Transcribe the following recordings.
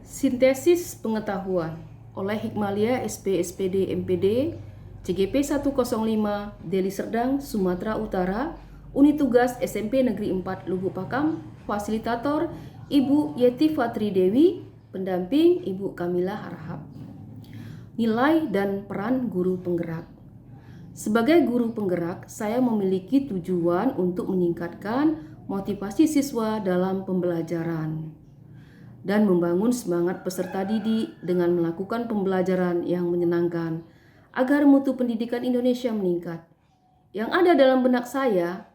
Sintesis Pengetahuan oleh Hikmalia SP SPD MPD CGP 105 Deli Serdang, Sumatera Utara, Unit Tugas SMP Negeri 4 Lubuk Pakam, Fasilitator Ibu Yeti Fatri Dewi, Pendamping Ibu Kamila Harahap. Nilai dan peran guru penggerak. Sebagai guru penggerak, saya memiliki tujuan untuk meningkatkan motivasi siswa dalam pembelajaran dan membangun semangat peserta didik dengan melakukan pembelajaran yang menyenangkan agar mutu pendidikan Indonesia meningkat. Yang ada dalam benak saya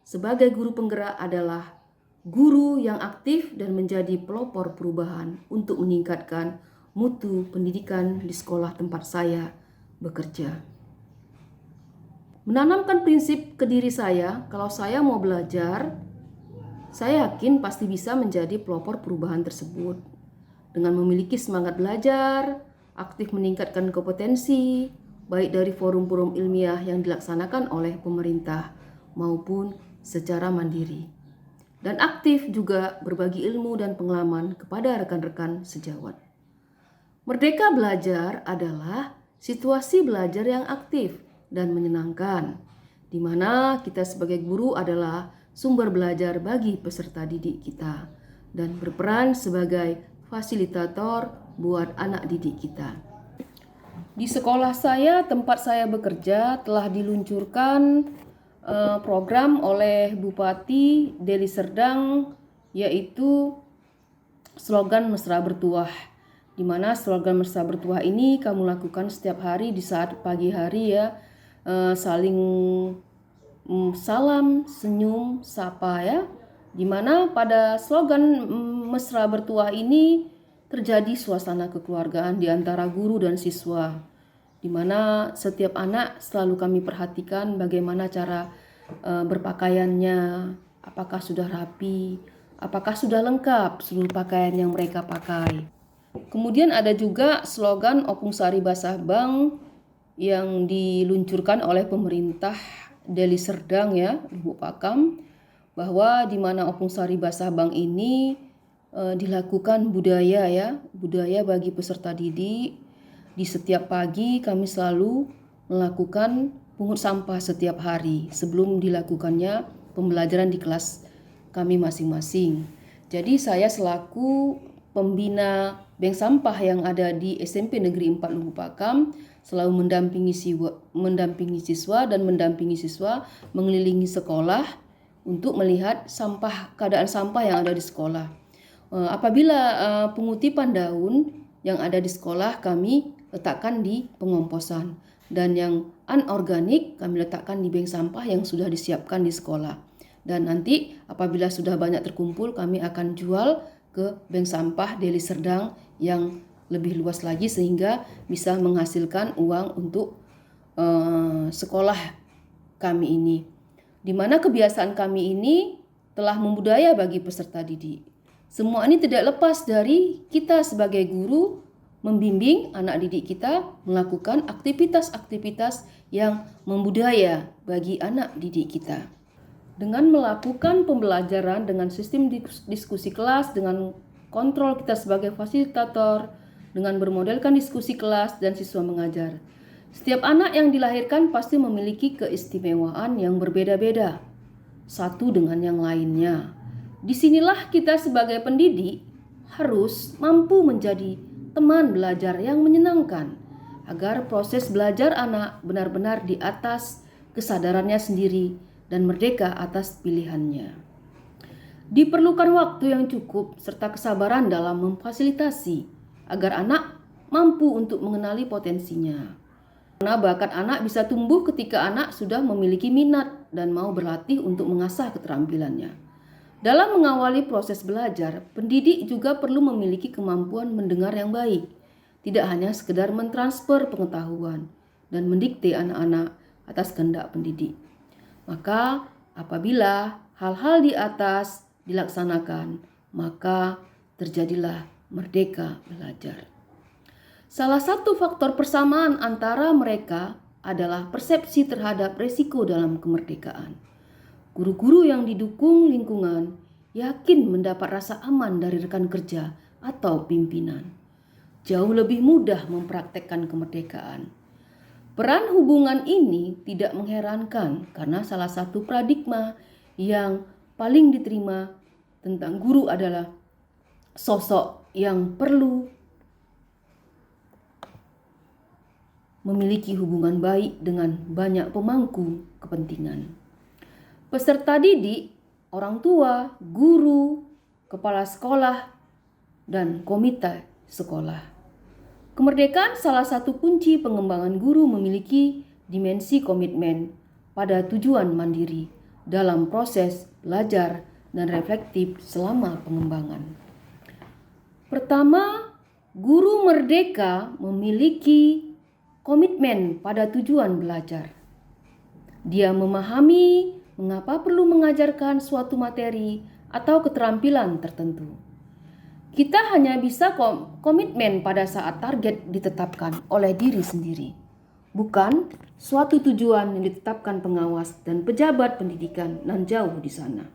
sebagai guru penggerak adalah guru yang aktif dan menjadi pelopor perubahan untuk meningkatkan mutu pendidikan di sekolah tempat saya bekerja. Menanamkan prinsip ke diri saya, kalau saya mau belajar, saya yakin pasti bisa menjadi pelopor perubahan tersebut. Dengan memiliki semangat belajar, aktif meningkatkan kompetensi, baik dari forum-forum ilmiah yang dilaksanakan oleh pemerintah maupun secara mandiri. Dan aktif juga berbagi ilmu dan pengalaman kepada rekan-rekan sejawat. Merdeka belajar adalah situasi belajar yang aktif dan menyenangkan, di mana kita sebagai guru adalah sumber belajar bagi peserta didik kita dan berperan sebagai fasilitator buat anak didik kita. Di sekolah saya, tempat saya bekerja, telah diluncurkan program oleh Bupati Deli Serdang, yaitu slogan Mesra Bertuah, di mana slogan Mesra Bertuah ini kamu lakukan setiap hari di saat pagi hari ya, saling salam, senyum, sapa ya. Dimana pada slogan Mesra Bertuah ini terjadi suasana kekeluargaan di antara guru dan siswa. Dimana setiap anak selalu kami perhatikan bagaimana cara berpakaiannya, apakah sudah rapi, apakah sudah lengkap seluruh pakaian yang mereka pakai. Kemudian ada juga slogan Opung Sari Basah Bang yang diluncurkan oleh pemerintah Deli Serdang ya, Lubuk Pakam, bahwa di mana Opung Sari Basah Bang ini dilakukan budaya ya, budaya bagi peserta didik. Di setiap pagi kami selalu melakukan pungut sampah setiap hari sebelum dilakukannya pembelajaran di kelas kami masing-masing. Jadi saya selaku pembina bank sampah yang ada di SMP Negeri 4 Lubuk Pakam selalu mendampingi siswa dan mendampingi siswa mengelilingi sekolah untuk melihat keadaan sampah yang ada di sekolah. Apabila pengutipan daun yang ada di sekolah kami letakkan di pengomposan dan yang anorganik kami letakkan di bank sampah yang sudah disiapkan di sekolah. Dan nanti apabila sudah banyak terkumpul kami akan jual ke bank sampah Deli Serdang yang lebih luas lagi sehingga bisa menghasilkan uang untuk sekolah kami ini. Di mana kebiasaan kami ini telah membudaya bagi peserta didik. Semua ini tidak lepas dari kita sebagai guru membimbing anak didik kita melakukan aktivitas-aktivitas yang membudaya bagi anak didik kita. Dengan melakukan pembelajaran dengan sistem diskusi kelas, dengan kontrol kita sebagai fasilitator, dengan bermodelkan diskusi kelas dan siswa mengajar. Setiap anak yang dilahirkan pasti memiliki keistimewaan yang berbeda-beda, satu dengan yang lainnya. Disinilah kita sebagai pendidik harus mampu menjadi teman belajar yang menyenangkan, agar proses belajar anak benar-benar di atas kesadarannya sendiri dan merdeka atas pilihannya. Diperlukan waktu yang cukup serta kesabaran dalam memfasilitasi agar anak mampu untuk mengenali potensinya. Karena bakat anak bisa tumbuh ketika anak sudah memiliki minat dan mau berlatih untuk mengasah keterampilannya. Dalam mengawali proses belajar, pendidik juga perlu memiliki kemampuan mendengar yang baik, tidak hanya sekedar mentransfer pengetahuan dan mendikte anak-anak atas kehendak pendidik. Maka apabila hal-hal di atas dilaksanakan, maka terjadilah merdeka belajar. Salah satu faktor persamaan antara mereka adalah persepsi terhadap resiko dalam kemerdekaan. Guru-guru yang didukung lingkungan yakin mendapat rasa aman dari rekan kerja atau pimpinan. Jauh lebih mudah mempraktekkan kemerdekaan. Peran hubungan ini tidak mengherankan karena salah satu paradigma yang paling diterima tentang guru adalah sosok yang perlu memiliki hubungan baik dengan banyak pemangku kepentingan. Peserta didik, orang tua, guru, kepala sekolah, dan komite sekolah. Kemerdekaan salah satu kunci pengembangan guru memiliki dimensi komitmen pada tujuan mandiri dalam proses belajar dan reflektif selama pengembangan. Pertama, guru merdeka memiliki komitmen pada tujuan belajar. Dia memahami mengapa perlu mengajarkan suatu materi atau keterampilan tertentu. Kita hanya bisa komitmen pada saat target ditetapkan oleh diri sendiri, bukan suatu tujuan yang ditetapkan pengawas dan pejabat pendidikan nan jauh di sana.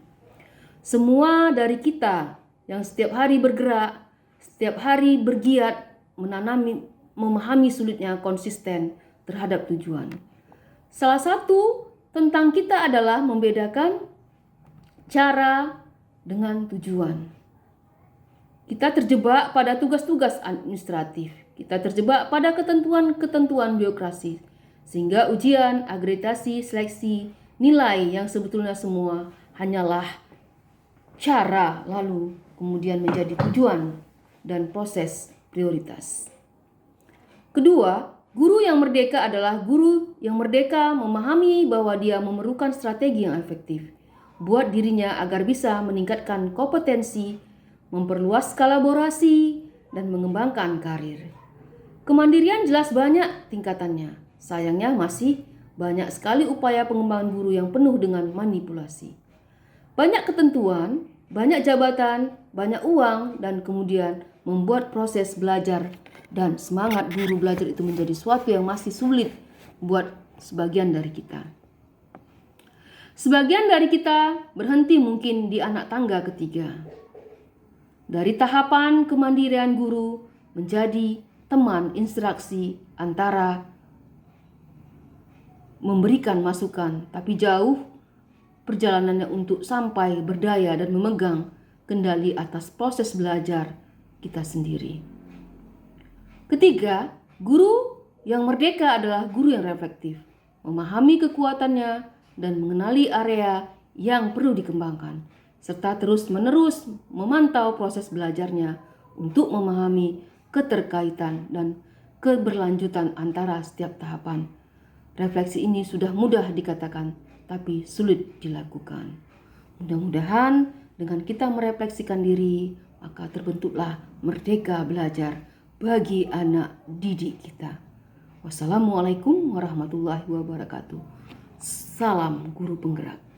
Semua dari kita yang setiap hari bergerak, setiap hari bergiat memahami sulitnya konsisten terhadap tujuan. Salah satu tentang kita adalah membedakan cara dengan tujuan. Kita terjebak pada tugas-tugas administratif. Kita terjebak pada ketentuan-ketentuan birokrasi. Sehingga ujian, akreditasi, seleksi, nilai yang sebetulnya semua hanyalah cara lalu kemudian menjadi tujuan dan proses prioritas. Kedua, guru yang merdeka adalah guru yang merdeka memahami bahwa dia memerlukan strategi yang efektif buat dirinya agar bisa meningkatkan kompetensi, memperluas kolaborasi, dan mengembangkan karir. Kemandirian jelas banyak tingkatannya. Sayangnya masih banyak sekali upaya pengembangan guru yang penuh dengan manipulasi. Banyak ketentuan, banyak jabatan, banyak uang, dan kemudian membuat proses belajar dan semangat guru belajar itu menjadi sesuatu yang masih sulit buat sebagian dari kita. Sebagian dari kita berhenti mungkin di anak tangga ketiga. Dari tahapan kemandirian guru menjadi teman interaksi antara memberikan masukan, tapi jauh perjalanannya untuk sampai berdaya dan memegang kendali atas proses belajar kita sendiri. Ketiga, guru yang merdeka adalah guru yang reflektif, memahami kekuatannya dan mengenali area yang perlu dikembangkan, serta terus-menerus memantau proses belajarnya untuk memahami keterkaitan dan keberlanjutan antara setiap tahapan. Refleksi ini sudah mudah dikatakan, tapi sulit dilakukan. Mudah-mudahan dengan kita merefleksikan diri, maka terbentuklah merdeka belajar bagi anak didik kita. Wassalamualaikum warahmatullahi wabarakatuh. Salam guru penggerak.